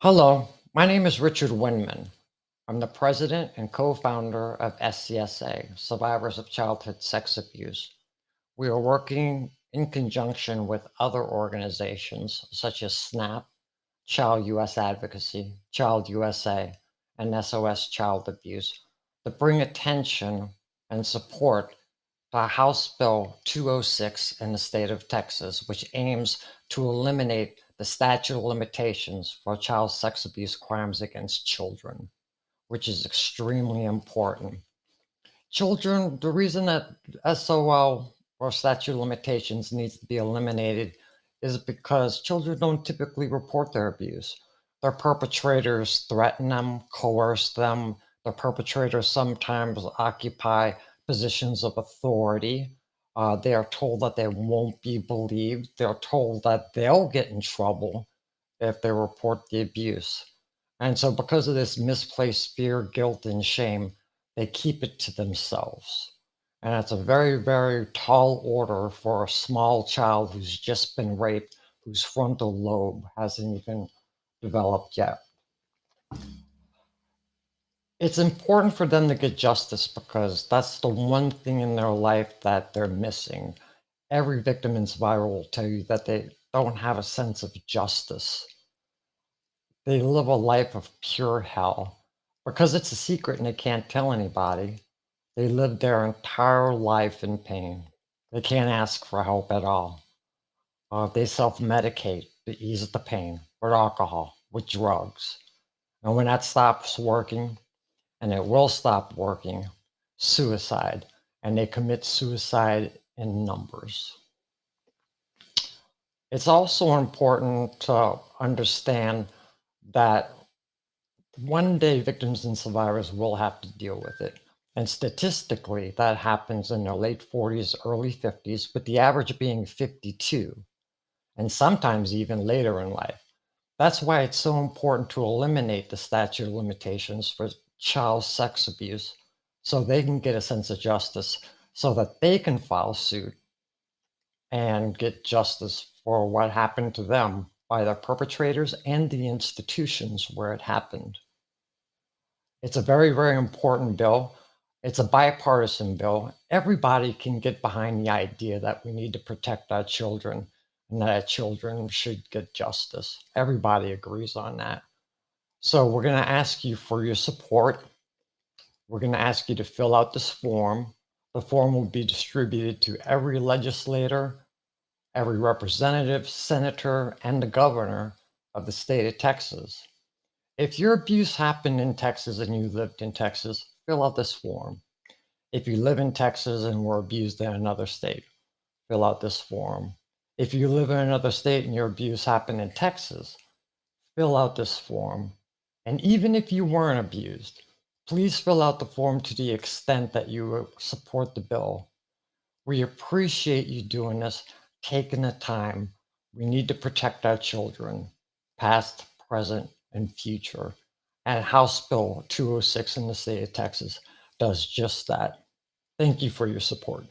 Hello, my name is Richard Winman. I'm the president and co-founder of SCSA, Survivors of Childhood Sex Abuse. We are working in conjunction with other organizations such as SNAP, Child US Advocacy, Child USA, and SOS Child Abuse to bring attention and support to House Bill 206 in the state of Texas, which aims to eliminate the statute of limitations for child sex abuse crimes against children, which is extremely important. Children, the reason that SOL or statute of limitations needs to be eliminated is because children don't typically report their abuse. Their perpetrators threaten them, coerce them. The perpetrators sometimes occupy positions of authority. They are told that they won't be believed. They're told that they'll get in trouble if they report the abuse. And so, because of this misplaced fear, guilt, and shame, they keep it to themselves. And that's a very, very tall order for a small child who's just been raped, whose frontal lobe hasn't even developed yet. It's important for them to get justice because that's the one thing in their life that they're missing. Every victim in survivor will tell you that they don't have a sense of justice. They live a life of pure hell. Because it's a secret and they can't tell anybody, they live their entire life in pain. They can't ask for help at all. They self-medicate to ease the pain with alcohol, with drugs. And when that stops working, and it will stop working, suicide. And they commit suicide in numbers. It's also important to understand that one day victims and survivors will have to deal with it. And statistically, that happens in their late 40s, early 50s, with the average being 52, and sometimes even later in life. That's why it's so important to eliminate the statute of limitations for child sex abuse so they can get a sense of justice, so that they can file suit and get justice for what happened to them by their perpetrators and the institutions where it happened. It's a very, very important bill. It's a bipartisan bill. Everybody can get behind the idea that we need to protect our children and that our children should get justice. Everybody agrees on that. So we're going to ask you for your support. We're going to ask you to fill out this form. The form will be distributed to every legislator, every representative, senator, and the governor of the state of Texas. If your abuse happened in Texas and you lived in Texas, fill out this form. If you live in Texas and were abused in another state, fill out this form. If you live in another state and your abuse happened in Texas, fill out this form. And even if you weren't abused, please fill out the form to the extent that you support the bill. We appreciate you doing this, taking the time. We need to protect our children, past, present, and future. And House Bill 206 in the state of Texas does just that. Thank you for your support.